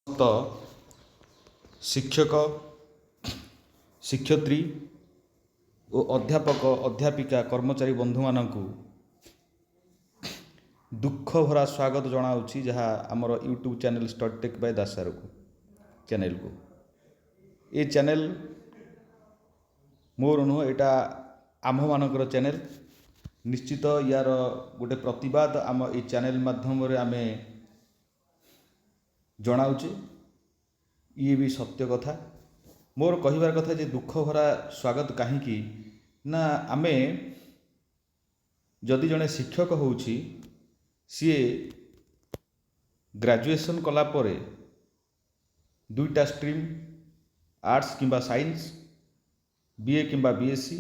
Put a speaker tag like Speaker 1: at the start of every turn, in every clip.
Speaker 1: ସମସ୍ତ ଶିକ୍ଷକ ଶିକ୍ଷୟିତ୍ରୀ ଓ ଅଧ୍ୟାପକ ଅଧ୍ୟାପିକା କର୍ମଚାରୀ ବନ୍ଧୁମାନଙ୍କୁ ଦୁଃଖ ଭରା ସ୍ୱାଗତ ଜଣାଉଛି ଯାହା ଆମର YouTube channel study tech by ଦାସାରକୁ ଚ୍ୟାନେଲକୁ। ଏ ଚ୍ୟାନେଲ୍ ମୋର ନୁହଁ, ଏଇଟା ଆମ୍ଭମାନଙ୍କର ଚ୍ୟାନେଲ୍। ନିଶ୍ଚିତ ୟାର ଗୋଟେ ପ୍ରତିବାଦ ଆମ ଏ ଚ୍ୟାନେଲ୍ ମାଧ୍ୟମରେ ଆମେ ଜଣାଉଛେ। ଇଏ ବି ସତ୍ୟ କଥା। ମୋର କହିବାର କଥା ଯେ ଦୁଃଖ ଭରା ସ୍ୱାଗତ କାହିଁକି ନା, ଆମେ ଯଦି ଜଣେ ଶିକ୍ଷକ ହେଉଛି ସିଏ ଗ୍ରାଜୁଏସନ୍ କଲା ପରେ ଦୁଇଟା ଷ୍ଟ୍ରିମ୍ ଆର୍ଟ୍ସ କିମ୍ବା ସାଇନ୍ସ, ବିଏ କିମ୍ବା ବିଏସସି,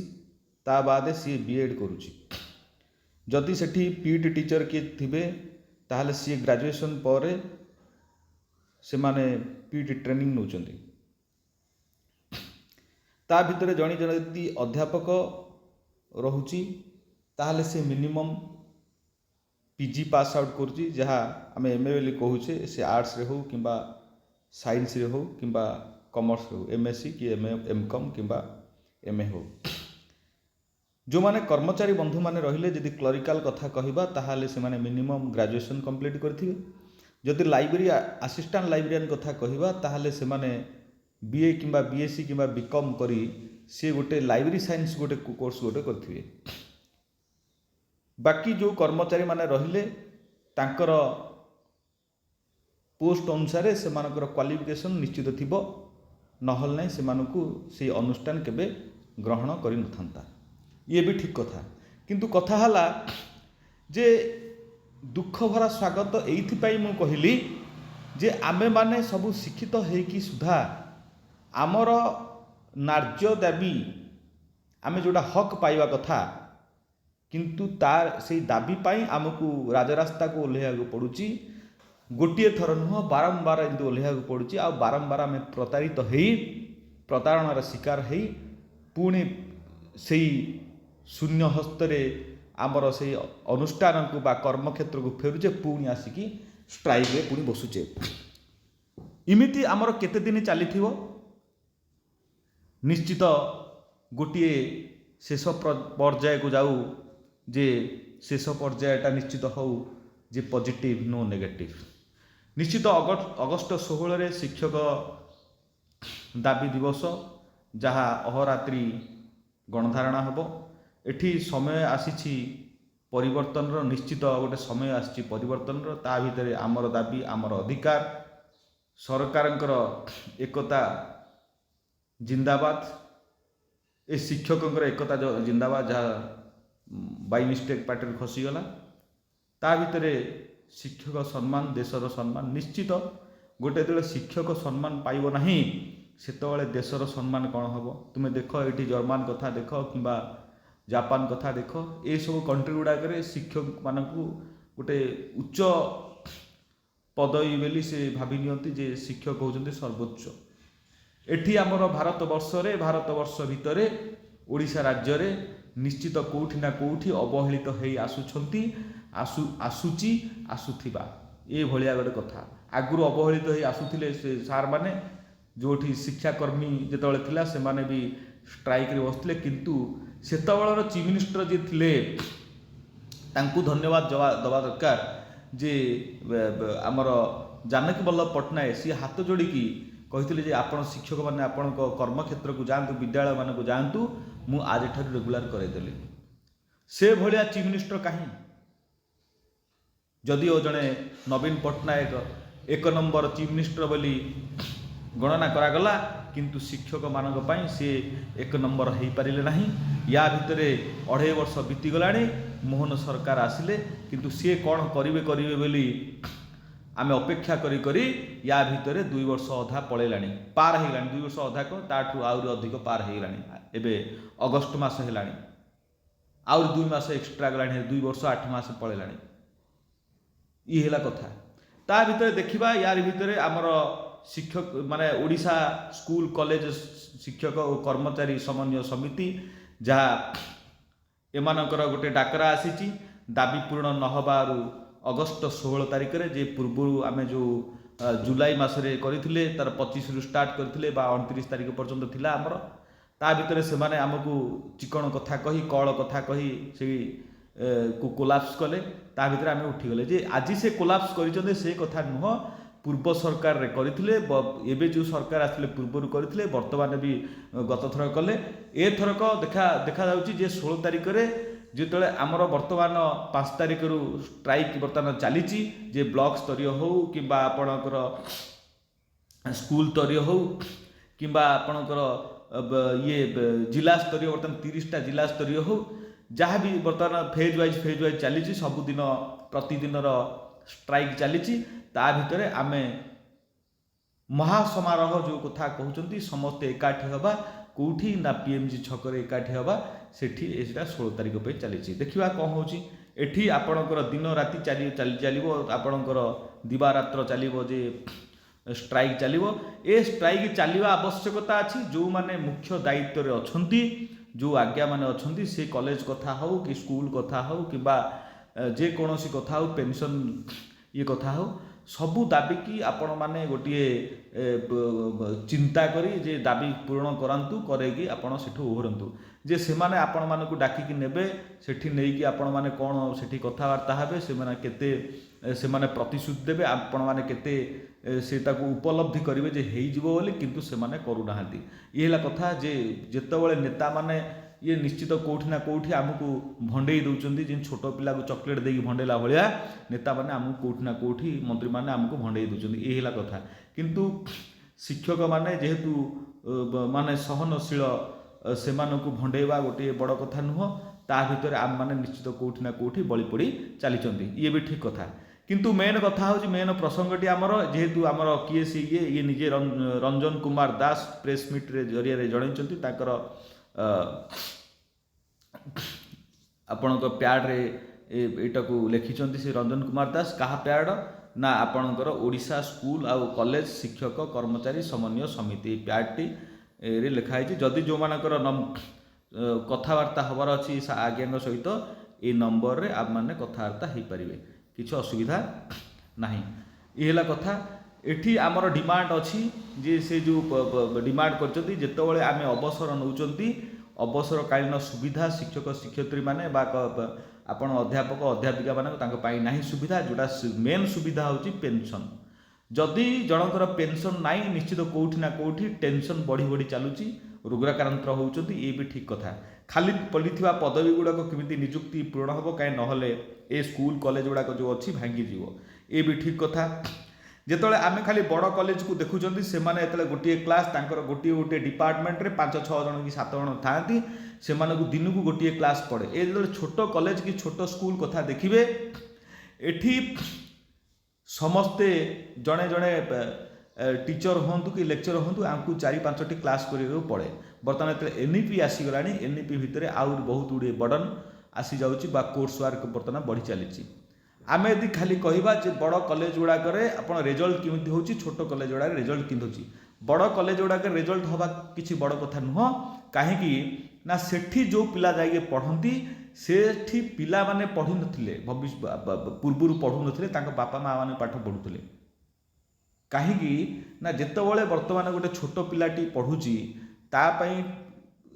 Speaker 1: ତା ବାଦେ ସିଏ ବିଏଡ଼୍ କରୁଛି। ଯଦି ସେଠି ପିଟି ଟିଚର କିଏ ଥିବେ ତାହେଲେ ସିଏ ଗ୍ରାଜୁଏସନ୍ ପରେ ସେମାନେ ପିଟି ଟ୍ରେନିଂ ନେଉଛନ୍ତି। ତା ଭିତରେ ଜଣେ ଜଣେ ଯଦି ଅଧ୍ୟାପକ ରହୁଛି ତାହେଲେ ସେ ମିନିମମ୍ ପିଜି ପାସ୍ ଆଉଟ୍ କରୁଛି, ଯାହା ଆମେ ଏମ୍ଏ ବୋଲି କହୁଛେ। ସେ ଆର୍ଟ୍ସରେ ହେଉ କିମ୍ବା ସାଇନ୍ସରେ ହେଉ କିମ୍ବା କମର୍ସରେ ହେଉ, ଏମ୍ଏସସି କି ଏମ୍କମ୍ କିମ୍ବା ଏମ୍ଏ ହେଉ। ଯେଉଁମାନେ କର୍ମଚାରୀ ବନ୍ଧୁମାନେ ରହିଲେ, ଯଦି କ୍ଲରିକାଲ କଥା କହିବା ତାହେଲେ ସେମାନେ ମିନିମମ୍ ଗ୍ରାଜୁଏସନ୍ କମ୍ପ୍ଲିଟ୍ କରିଥିବେ। ଯଦି ଲାଇବ୍ରେରୀ ଆସିଷ୍ଟାଣ୍ଟ ଲାଇବ୍ରେରିଆନ୍ କଥା କହିବା ତାହେଲେ ସେମାନେ ବିଏ କିମ୍ବା ବିଏସସି କିମ୍ବା ବିକମ୍ କରି ସେ ଗୋଟେ ଲାଇବ୍ରେରୀ ସାଇନ୍ସ ଗୋଟେ କୋର୍ସ ଗୋଟେ କରିଥିବେ। ବାକି ଯେଉଁ କର୍ମଚାରୀମାନେ ରହିଲେ ତାଙ୍କର ପୋଷ୍ଟ ଅନୁସାରେ ସେମାନଙ୍କର କ୍ୱାଲିଫିକେସନ୍ ନିଶ୍ଚିତ ଥିବ, ନହେଲେ ନାହିଁ ସେମାନଙ୍କୁ ସେଇ ଅନୁଷ୍ଠାନ କେବେ ଗ୍ରହଣ କରିନଥାନ୍ତା। ଇଏ ବି ଠିକ୍ କଥା। କିନ୍ତୁ କଥା ହେଲା ଯେ ଦୁଃଖ ଭରା ସ୍ୱାଗତ ଏଇଥିପାଇଁ ମୁଁ କହିଲି ଯେ ଆମେମାନେ ସବୁ ଶିକ୍ଷିତ ହେଇକି ସୁଦ୍ଧା ଆମର ନ୍ୟାର୍ଯ୍ୟ ଦାବି, ଆମେ ଯେଉଁଟା ହକ୍ ପାଇବା କଥା, କିନ୍ତୁ ସେଇ ଦାବି ପାଇଁ ଆମକୁ ରାଜରାସ୍ତାକୁ ଓହ୍ଲାଇବାକୁ ପଡ଼ୁଛି। ଗୋଟିଏ ଥର ନୁହଁ, ବାରମ୍ବାର ଏମିତି ଓହ୍ଲାଇବାକୁ ପଡ଼ୁଛି। ଆଉ ବାରମ୍ବାର ଆମେ ପ୍ରତାରିତ ହେଇ, ପ୍ରତାରଣାର ଶିକାର ହେଇ ପୁଣି ସେଇ ଶୂନ୍ୟ ହସ୍ତରେ ଆମର ସେଇ ଅନୁଷ୍ଠାନକୁ ବା କର୍ମକ୍ଷେତ୍ରକୁ ଫେରୁଛେ, ପୁଣି ଆସିକି ଷ୍ଟ୍ରାଇକ୍ରେ ପୁଣି ବସୁଛେ। ଏମିତି ଆମର କେତେ ଦିନ ଚାଲିଥିବ? ନିଶ୍ଚିତ ଗୋଟିଏ ଶେଷ ପର୍ଯ୍ୟାୟକୁ ଯାଉ, ଯେ ଶେଷ ପର୍ଯ୍ୟାୟଟା ନିଶ୍ଚିତ ହେଉ ଯେ ପଜିଟିଭ୍ ନୋ ନେଗେଟିଭ୍। ନିଶ୍ଚିତ ଅଗଷ୍ଟ 16ରେ ଶିକ୍ଷକ ଦାବି ଦିବସ, ଯାହା ଅହରାତ୍ରି ଗଣଧାରଣା ହେବ। ଏଠି ସମୟ ଆସିଛି ପରିବର୍ତ୍ତନର, ନିଶ୍ଚିତ ଗୋଟେ ସମୟ ଆସିଛି ପରିବର୍ତ୍ତନର। ତା ଭିତରେ ଆମର ଦାବି, ଆମର ଅଧିକାର, ସରକାରଙ୍କର ଏକତା ଜିନ୍ଦାବାଦ, ଏ ଶିକ୍ଷକଙ୍କର ଏକତା ଜିନ୍ଦାବାଦ, ଯାହା ବାଇ ମିଷ୍ଟେକ୍ ପାଟିରୁ ଖସିଗଲା। ତା ଭିତରେ ଶିକ୍ଷକ ସମ୍ମାନ, ଦେଶର ସମ୍ମାନ। ନିଶ୍ଚିତ ଗୋଟେ ଯେତେବେଳେ ଶିକ୍ଷକ ସମ୍ମାନ ପାଇବ ନାହିଁ, ସେତେବେଳେ ଦେଶର ସମ୍ମାନ କ'ଣ ହେବ? ତୁମେ ଦେଖ, ଏଠି ଜର୍ମାନ କଥା ଦେଖ କିମ୍ବା ଜାପାନ କଥା ଦେଖ, ଏସବୁ କଣ୍ଟ୍ରି ଗୁଡ଼ାକରେ ଶିକ୍ଷକମାନଙ୍କୁ ଗୋଟେ ଉଚ୍ଚ ପଦବୀ ବୋଲି ସେ ଭାବି ନିଅନ୍ତି ଯେ ଶିକ୍ଷକ ହେଉଛନ୍ତି ସର୍ବୋଚ୍ଚ। ଏଠି ଆମର ଭାରତବର୍ଷ ଭିତରେ ଓଡ଼ିଶା ରାଜ୍ୟରେ ନିଶ୍ଚିତ କେଉଁଠି ନା କେଉଁଠି ଅବହେଳିତ ହେଇ ଆସୁଥିବା ଏଭଳିଆ ଗୋଟେ କଥା। ଆଗରୁ ଅବହେଳିତ ହେଇ ଆସୁଥିଲେ ସେ ସାର୍ମାନେ, ଯେଉଁଠି ଶିକ୍ଷାକର୍ମୀ ଯେତେବେଳେ ଥିଲା ସେମାନେ ବି ଷ୍ଟ୍ରାଇକ୍ରେ ବସିଥିଲେ। କିନ୍ତୁ ସେତେବେଳର ଚିଫ୍ ମିନିଷ୍ଟର ଯିଏ ଥିଲେ ତାଙ୍କୁ ଧନ୍ୟବାଦ ଦେବା ଦରକାର ଯେ ଆମର ଜାନକୀ ବଲ୍ଲଭ ପଟ୍ଟନାୟକ, ସିଏ ହାତ ଯୋଡ଼ିକି କହିଥିଲେ ଯେ ଆପଣ ଶିକ୍ଷକମାନେ ଆପଣଙ୍କ କର୍ମକ୍ଷେତ୍ରକୁ ଯାଆନ୍ତୁ, ବିଦ୍ୟାଳୟମାନଙ୍କୁ ଯାଆନ୍ତୁ, ମୁଁ ଆଜିଠାରୁ ରେଗୁଲାର କରାଇଦେଲି। ସେ ଭଳିଆ ଚିଫ୍ ମିନିଷ୍ଟର କାହିଁ? ଯଦିଓ ଜଣେ ନବୀନ ପଟ୍ଟନାୟକ 1 ନମ୍ବର ଚିଫ୍ ମିନିଷ୍ଟର ବୋଲି ଗଣନା କରାଗଲା, କିନ୍ତୁ ଶିକ୍ଷକମାନଙ୍କ ପାଇଁ ସିଏ 1 ନମ୍ବର ହେଇପାରିଲେ ନାହିଁ। ୟା ଭିତରେ 2.5 ବର୍ଷ ବିତିଗଲାଣି, ମୋହନ ସରକାର ଆସିଲେ, କିନ୍ତୁ ସିଏ କ'ଣ କରିବେ ବୋଲି ଆମେ ଅପେକ୍ଷା କରି ୟା ଭିତରେ 2 ବର୍ଷ ଅଧା ପଳେଇଲାଣି, ପାର ହେଇଗଲାଣି। 2 ବର୍ଷ ଅଧା କ'ଣ, ତାଠୁ ଆହୁରି ଅଧିକ ପାର ହେଇଗଲାଣି। ଏବେ ଅଗଷ୍ଟ ମାସ ହେଲାଣି, ଆହୁରି 2 ମାସ ଏକ୍ସଟ୍ରା ଗଲାଣି, 2 ବର୍ଷ 8 ମାସ ପଳେଇଲାଣି। ଇଏ ହେଲା କଥା। ତା ଭିତରେ ଦେଖିବା, ୟାର ଭିତରେ ଆମର ଶିକ୍ଷକ ମାନେ ଓଡ଼ିଶା ସ୍କୁଲ କଲେଜ ଶିକ୍ଷକ ଓ କର୍ମଚାରୀ ସମନ୍ୱୟ ସମିତି, ଯାହା ଏମାନଙ୍କର ଗୋଟେ ଡାକରା ଆସିଛି ଦାବି ପୂରଣ ନ ହେବାରୁ ଅଗଷ୍ଟ 16 ତାରିଖରେ, ଯେ ପୂର୍ବରୁ ଆମେ ଯେଉଁ जुलाई मासरे करथिले तार 25 रु स्टार्ट करथिले बा 29 तारिख पर्यंत थिला हमर ता भितर से माने हमकु चिकन कथा कही कळ कथा कही से को कोलाप्स कले ता भितर आमे उठी गले जे आज से कोलाप्स करिसते से कथा नुह पूर्व सरकार रे करथिले एबे जो सरकार आथिले पूर्वरु करथिले वर्तमान भी गत थर कले ए थरक देखा जाउची जे 16 तारिख रे जिते आमर वर्तमान 5 तारिख रु स्ट्राइक बर्तमान चली जे ब्लॉक स्तरीय हो कि आपणकर स्कूल स्तरीय हो कि आपणकर ये जिला स्तरीय बर्तमान 30टा जिला स्तरीय हो जहाँ भी बर्तमान फेज वाइज चली सबुदिन प्रतिदिन स्ट्राइक चली ता भितर आमे महासमारोह जो कथा कहते समस्ते एकाठी हवा कौटी ना पीएमजी छकरे एकाठी हवा सेठी एटा 16 तारिख पे चली देखा कौन होची एठी आपणकर दिन राति चलो आपणकर दिवारात्र चलो जे स्ट्राइक चलो ए स्ट्राइक चलवा आवश्यकता अच्छी जो माने मुख्य दायित्व अच्छी जो आज्ञा माने अच्छी से कॉलेज कथा हो कि स्कूल कथा हो कि जेकोसी कथा हो पेंशन ये कथा हो सबू दाबी की आपण माने गोटे चिंता करी जे दाबी पूरण करांतु करेगी आपण सेठू ओहरंतु जे से माने आपण मानकु डाकिकी नेबे सेठी नेकी आपण माने कोन सेठी कथावार्ता हेबे से माने केते से माने प्रतिश्रुति देबे आपण माने केते से ताकू उपलब्धि करिवे जे हेई जिवो बोली किंतु से माने करू नाहंती ये हला कथा जे जेतेबेले नेता माने ये निश्चित कौटी ना कौटी आमको भंडे दौरान जिन छोट पिला को चॉकलेट देकी भंडेला भाया नेता मैंने आमको कौटी ना कौटी मंत्री मैंने आमको भंडे दौरान ये है कथा किंतु शिक्षक माने जेहेतु माने सहनशील से भंडेवा गोटे बड़ कथा नुह ता भितर आम मैंने निश्चित कौटी ना कौटी बलि पड़ी चली ये भी ठीक कथा किंतु मेन कथा हूँ मेन प्रसंगटी आमर जेहेतु आमर किए सी ये निजे रंजन कुमार दास प्रेस मीट जरिया जनई आपण प्याड रे एटा को लिखिं से रंजन कुमार दास कहा प्याड ना आपणकर ओडिशा स्कूल आ कॉलेज शिक्षक कर्मचारी समन्वय समिति प्याडटी रे लिखाई जदि जो मानकर कथबार्ता हबार अच्छी आज्ञा सहित ये नंबर रे आप माने कथबार्ता हो पारे किसी असुविधा नहीं ये कथा एठी आमर डिमांड अच्छी जे से जो डिमांड करते जितेबाला आम अवसर नौकरी अवसरकालीन सुविधा शिक्षक शिक्षयित्री माने आपण अध्यापक अध्यापिका मानी ना सुविधा जोटा मेन सुविधा हूँ पेंशन जदि जनकर पेंशन नाई निश्चित कौटी ना कौटी टेंशन बढ़ी बढ़ी चलुची रोगाक्रांत होती ये भी ठीक कथा खाली पड़ा पदवी गुड़ाक केमी निजुक्ति पूरण हम कहीं ना ए स्कूल कॉलेज गुड़ाक जो अच्छी भांगीजी ये भी ठीक कथा जितेबाला आम खाली बड़ कॉलेज को देखुं से गोटे क्लास गोटे गोटे डिपार्टमेंट रे 5-6 जन कि 7 जन था से दिन को गोटे क्लास पड़े ये जो छोट कॉलेज कि छोट स्कूल कथा देखिए एठी समस्ते जड़े जड़े टीचर हूँ कि लेक्चर हूँ आमको 4-5टी क्लास करा पड़े बर्तमान एनईपी आसीगला एनईपी भितर आउ बहुत गुड़े बर्डन आसी जाऊँगी कोर्स वर्क बर्तमान बढ़ी चली आमे यदि खाली कहवा जे बड़ कॉलेज गुड़ाक आप रिजल्ट केमती हो छोट कॉलेज गुड़ा रिजल्ट केमती हो बड़ कॉलेज गुड़ाक रिजल्ट हवा किसी बड़ कथा नुह कहीं ना सेठी जो पिला जाइए पढ़ती सेठी पिला माने पढ़ी नथिले भविष्य पूर्व पढ़ू नथिले बापा माँ माने पाठ पढ़ुले कहीं ना जितेबाला बर्तमान गोटे छोट पिलाटी पढ़ुची तापाई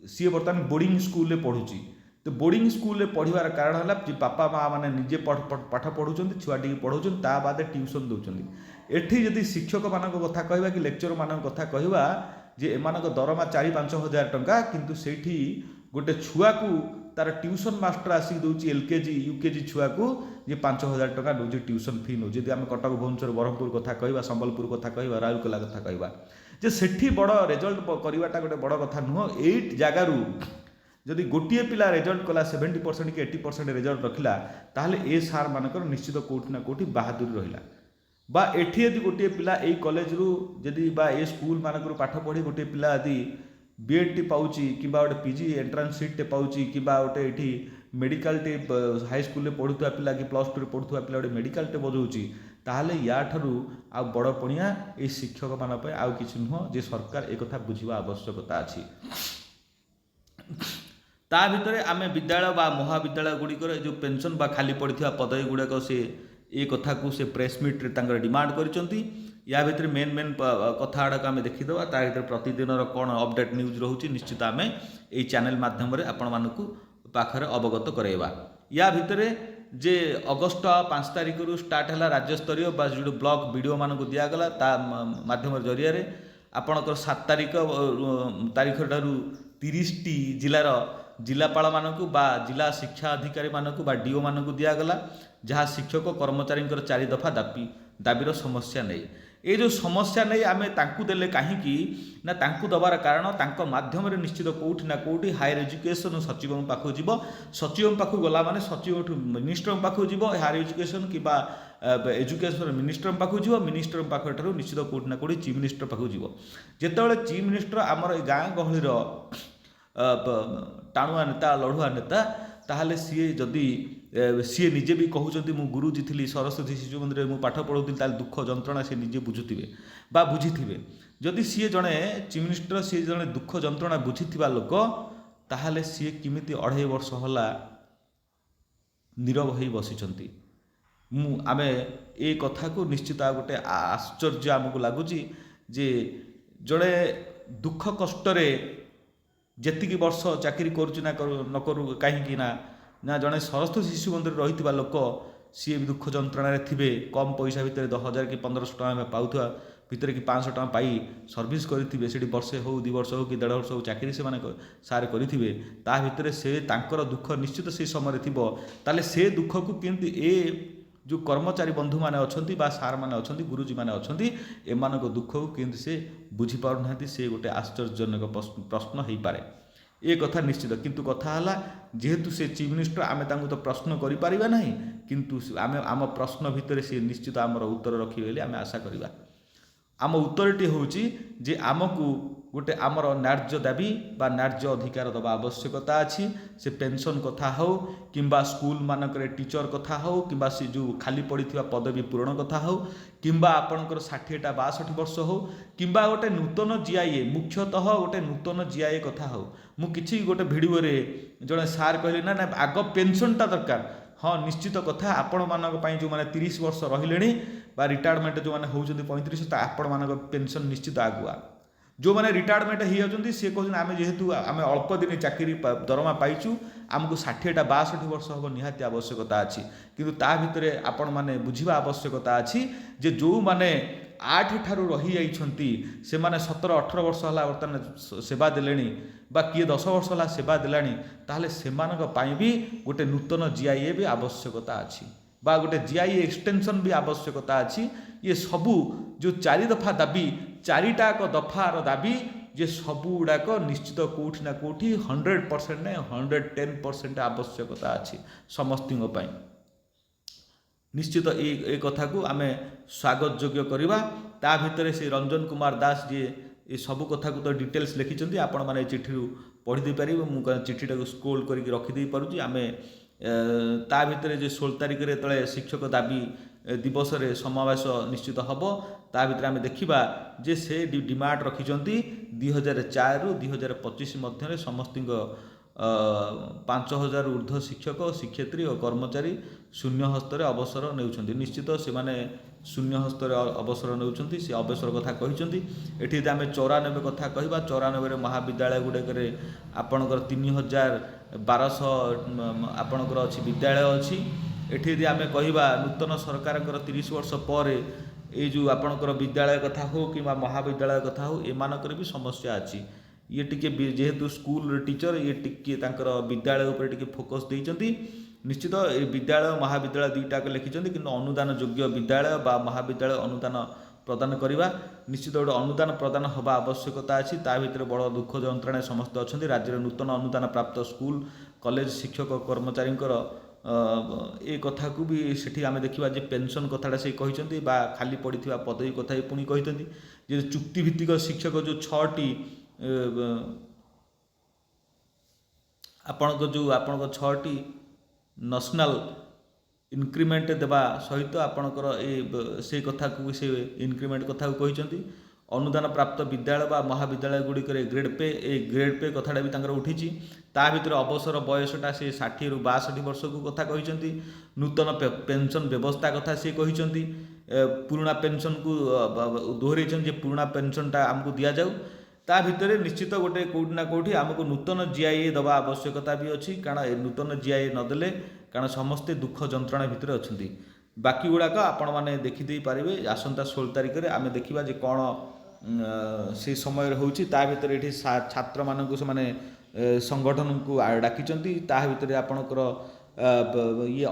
Speaker 1: सी बर्तमान बोर्डिंग स्कूल पढ़ुची तो बोर्डिंग स्कूल पढ़वार कारण है बापा माँ मैंने निजे पाठ पढ़ुं छुआटी पढ़ाऊँ ता बाद ट्यूशन दौरान एठी जदि शिक्षक मान कथा कहवा कि लेक्चर मान कथा कहवा जे एमान दरमा 4-5 हजार टंका किंतु सेठी गोटे छुआ को तार ट्यूशन मास्टर आसिक दूसरी एलकेजी यूकेजी छुआ को ये 5,000 टंका नौ ट्यूशन फी नौ जब आम कटक भुवनेश्वर ब्रह्मपुर कथा कहवा संबलपुर कथा कहवा राउरकेला कथा कहवा जे सेठी बड़ रिजल्ट करवाटा गोटे बड़ कथा नुह 8 जगार जदि गोटे पिला रिजल्ट कला 70% कि 80% रिजल्ट रखिला ताहले ए सार मानकर निश्चित कौटी ना कौटी बहादुरी रहिला बा एठी यदि गोटे पिला ए कॉलेज रु जदि बा ए स्कूल मानकर पाठ पढ़ी गोटे पिला यदि बीएड टी पाउची कि गोटे पीजी एंट्रांस सीट टे पाउची कि गोटे एठी मेडिकल टे हाई स्कूल रे पढ़ुवा पिला कि +2 रे पढ़ुवा पिला गोटे मेडिकल टे बजाउची ताहले या ठारू आ बड़ पणिया ए शिक्षक मान पे आ किछि नुह जे सरकार एक कथा बुझिबा आवश्यकता अछि ता भितर आम विद्यालय बा महाविद्यालय गुड़िकर जो पेंशन बा खाली पड़ा पदवी गुड़ाक से ये कथा को से प्रेस मीट रे तांकर डिमांड करिसंती या भितर मेन मेन कथा गुड़ाक आम देखीदे ता भर प्रतिदिन कौन अपडेट न्यूज रोचे निश्चित आम यही चैनल माध्यम आपण मानक पाखरे अवगत कराइबा। या भितर जे अगस्ट 5 तारिख रु स्टार्ट है राज्यस्तरीय बा जो ब्लॉक वीडियो मानक दिगला ता माध्यम जरिया आपणकर 7 तारिख ठारू 30 जिलार जिलापाल मानक बा जिला शिक्षा अधिकारी मानक बा डीओ मानक दिगला जहाँ शिक्षक कर्मचारी 4 दफा दाबीर समस्या नहीं ये जो समस्या नहीं आम तांकु देले कहीं ना तांकु दबार कारण तांको माध्यम निश्चित कौटि ना कौटि हायर एजुकेशन सचिव पाखु जीव सचिव पाखु गला माने सचिव मिनिस्टर पाखु जीव हायर एजुकेशन कि एजुकेशन मिनिस्टर पाखु जीव मिनिस्टर पाख निश्चित कौटि ना कौटि चीफ मिनिस्टर पाखु जीव जेतेबेले चीफ मिनिस्टर आमर गाँ गहलीर टाणुआ नेता लड़ुआ नेता ताहले सी जदि सी निजे भी कहते मु गुरुजी थी सरस्वती शिशु मंदिर में पाठ पढ़ाऊली दुख जंत्रणा सी निजे बुझुवे बा बुझी जदि सी जड़े चीफ मिनिस्टर सी जड़े दुख जंत्रणा बुझी लोक ताहले सी किमिति 2.5 वर्ष होला नीरव हो बसी आम ए कथा को निश्चित गोटे आश्चर्य आमको लगुच जे जड़े दुख कष्ट जेतिकी वर्ष चाकरी करुँ ना न करू कहीं ना जड़े सरस्वती शिशु मंदिर रही लोक सी भी दुख जंत्रणा थे कम पैसा भितर 10,000 कि 1500 टका पाऊा भितर कि 500 टका पाई सर्विस करेंगे से वर्षे हो 2 वर्ष हो कि 1.5 वर्ष हो चाकरी से सारे करेंगे ता भितर से तांकर दुख निश्चित से समय थी ताले से दुख को केमती ए जो कर्मचारी बंधु माने अछंती बा सार माने अछंती गुरुजी माने अछंती एमानक दुख को केमती से बुझीपार ना से गोटे आश्चर्यजनक प्रश्न हो पारे ये कथा निश्चित किंतु कथा है जेहेतु से चीफ मिनिस्टर आम तो प्रश्न करें ना किंतु आम आम प्रश्न भितर से निश्चित आमर उत्तर रखिए बोली आम आशा करवा। आम उत्तरटी हूँ जे आमको गोटे आमर न्याय्य दाबी बा न्याय्य अधिकार दबा आवश्यकता अच्छी से पेंशन कथा हो किंबा स्कूल मानक टीचर कथा हो किंबा से जो खाली पड़ी पदवी पूरण कथा हो किंबा आपणकर 60-62 वर्ष हो किंबा गोटे नूतन जीआईए मुख्यतः गोटे नूतन जीआईए कथा हो मुझे गोटे भिडियो जड़े सार कहले ना आग पेंशनटा दरकार हाँ निश्चित कथा आपण मानक जो मैंने 30 वर्ष रही रिटायरमेंट जो मैंने होती 35 आपण मानक पेंशन निश्चित आगुआ जो मैंने रिटायरमेंट हो सी कहते आम जेहेतु आम अल्प दिन चाकरी दरमा पाइचु आमको 60-62 वर्ष हम निहाती आवश्यकता अच्छी किंतु ता भितर आपण मैंने बुझा आवश्यकता अच्छी जे जो मैंने 8 ठारू रही जाइछंती से माने 17-18 वर्ष है बर्तमान सेवा देले बा किए 10 वर्ष है सेवा देलानी ताहले सेमानक पाई भी गोटे नूतन जीआईए भी आवश्यकता अच्छी बा गोटे जीआईए एक्सटेंशन भी आवश्यकता अच्छी ये सबू जो 4 दफा दाबी 4टाक दफार दाबी जे सबू गुड़ाक निश्चित कौटि ना कौटि 100% ना 110% आवश्यकता अच्छी समस्त निश्चित ये कथा को आम स्वागत योग्य करवा ता भितर से रंजन कुमार दास जी ये सबू कथा को तो डिटेल्स लिखिं आपण मैंने चिठी पढ़ी दे पारे मुझे चिठीटा को स्क्रोल करके रखिदे पारुची आम ता भितर जो 16 तारिख रे तले शिक्षक दाबी दिवस रे समावेश निश्चित हम ता भितर आम देखा जे से डिमांड रखिंट 2004 रु 2025 मध्य समस्त 5,000 ऊर्ध्व शिक्षक शिक्षयित्री और कर्मचारी शून्य हस्तर अवसर नेउछंती निश्चित से माने शून्य हस्तर अवसर नेउछंती से अवसर कथा कहिसंती एठी आम 94 कथा कहबा 94 महाविद्यालय गुड़े आपणकर 3,1200 आपणकर अच्छी विद्यालय अच्छी एठी आम कहबा नूतन सरकार 30 वर्ष पर ये जो आपणकर विद्यालय कथा हो कि महाविद्यालय कथा हो एमानकर भी समस्या अच्छी ये टिके जेहेतु स्कूल टीचर ये टिके तांकर विद्यालय उपर टिके फोकस देइचंती निश्चित ये विद्यालय महाविद्यालय दुईटाक लिखिंट कि अनुदान योग्य विद्यालय बा महाविद्यालय अनुदान प्रदान करवा निश्चित गोटे अनुदान प्रदान हवा आवश्यकता अच्छी ता भितर बड़ दुख जंत्रणा समस्त अच्छा राज्य नूतन अनुदान प्राप्त स्कूल कॉलेज शिक्षक कर्मचारी ए कथा को भी सेठी आम देखा जे पेंशन कथाटा से कहते खाली पड़ी पदवी कथा पुणी कहते चुक्तिभित्तिक शिक्षक जो 6टी आपणक जो आपणक 6टी नेशनल इनक्रिमेंट देवा सहित आपणकर ए से कथा को से इनक्रिमेंट कथा को कहते अनुदान प्राप्त विद्यालय बा महाविद्यालय गुड़िक ग्रेड पे कथाटा भी तांकर उठी ता भितर अवसर बयसटा से 60 रु 62 वर्ष को कथा कहते नूतन पेंशन व्यवस्था कथा से कहते ପୁରୁଣା ପେନସନକୁ ଦୋହରାଇଛନ୍ତି ଯେ ପୁରୁଣା ପେନସନଟା ଆମକୁ ଦିଆଯାଉ। ତା ଭିତରେ ନିଶ୍ଚିତ ଗୋଟେ କେଉଁଠି ନା କେଉଁଠି ଆମକୁ ନୂତନ GIA ଦେବା ଆବଶ୍ୟକତା ବି ଅଛି, କାରଣ ଏ ନୂତନ GIA ନଦେଲେ କାରଣ ସମସ୍ତେ ଦୁଃଖ ଯନ୍ତ୍ରଣା ଭିତରେ ଅଛନ୍ତି। ବାକି ଗୁଡ଼ାକ ଆପଣମାନେ ଦେଖିଦେଇପାରିବେ। ଆସନ୍ତା 16 ତାରିଖରେ ଆମେ ଦେଖିବା ଯେ କ'ଣ ସେ ସମୟରେ ହେଉଛି। ତା ଭିତରେ ଏଠି ଛାତ୍ରମାନଙ୍କୁ ସେମାନେ ସଂଗଠନକୁ ଡାକିଛନ୍ତି, ତା ଭିତରେ ଆପଣଙ୍କର ଇଏ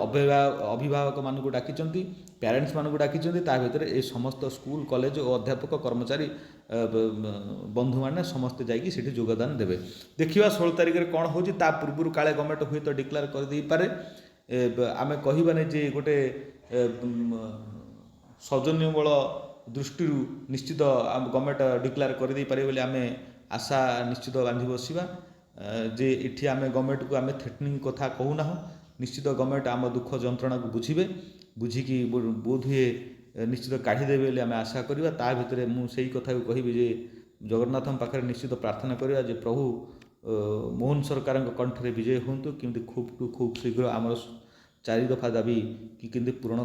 Speaker 1: ଅଭିଭାବକମାନଙ୍କୁ ଡାକିଛନ୍ତି, ପ୍ୟାରେଣ୍ଟସମାନଙ୍କୁ ଡାକିଛନ୍ତି। ତା ଭିତରେ ଏ ସମସ୍ତ ସ୍କୁଲ କଲେଜ ଓ ଅଧ୍ୟାପକ କର୍ମଚାରୀ ବନ୍ଧୁମାନେ ସମସ୍ତେ ଯାଇକି ସେଠି ଯୋଗଦାନ ଦେବେ। ଦେଖିବା 16 ତାରିଖରେ କ'ଣ ହେଉଛି। ତା ପୂର୍ବରୁ କାଳେ ଗଭର୍ଣ୍ଣମେଣ୍ଟ ହୁଏତ ଡିକ୍ଲେୟାର କରିଦେଇପାରେ। ଆମେ କହିବାନି ଯେ ଗୋଟେ ସୌଜନ୍ୟବଳ ଦୃଷ୍ଟିରୁ ନିଶ୍ଚିତ ଗଭର୍ଣ୍ଣମେଣ୍ଟ ଡିକ୍ଲେୟାର କରିଦେଇପାରିବେ ବୋଲି ଆମେ ଆଶା ନିଶ୍ଚିତ ବାନ୍ଧି ବସିବା ଯେ ଏଠି ଆମେ ଗଭର୍ଣ୍ଣମେଣ୍ଟକୁ ଆମେ ଥ୍ରେଟନିଂ କଥା କହୁନାହୁଁ। ନିଶ୍ଚିତ ଗଭର୍ଣ୍ଣମେଣ୍ଟ ଆମ ଦୁଃଖ ଯନ୍ତ୍ରଣାକୁ ବୁଝିବେ, ବୁଝିକି ବୋଧହୁଏ ନିଶ୍ଚିତ କାଢ଼ିଦେବେ ବୋଲି ଆମେ ଆଶା କରିବା। ତା ଭିତରେ ମୁଁ ସେଇ କଥାକୁ କହିବି ଯେ ଜଗନ୍ନାଥଙ୍କ ପାଖରେ ନିଶ୍ଚିତ ପ୍ରାର୍ଥନା କରିବା ଯେ ପ୍ରଭୁ ମୋହନ ସରକାରଙ୍କ କଣ୍ଠରେ ବିଜୟ ହୁଅନ୍ତୁ, କେମିତି ଖୁବ୍ ଶୀଘ୍ର ଆମର 4 ଦଫା ଦାବି କେମିତି ପୂରଣ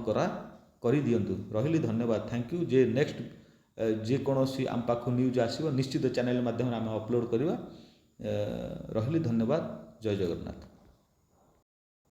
Speaker 1: କରିଦିଅନ୍ତୁ। ରହିଲି, ଧନ୍ୟବାଦ, ଥ୍ୟାଙ୍କ ୟୁ। ଯେ ନେକ୍ସଟ ଯେକୌଣସି ଆମ ପାଖକୁ ନ୍ୟୁଜ୍ ଆସିବ ନିଶ୍ଚିତ ଚ୍ୟାନେଲ ମାଧ୍ୟମରେ ଆମେ ଅପଲୋଡ଼ କରିବା। ରହିଲି, ଧନ୍ୟବାଦ, ଜୟ ଜଗନ୍ନାଥ।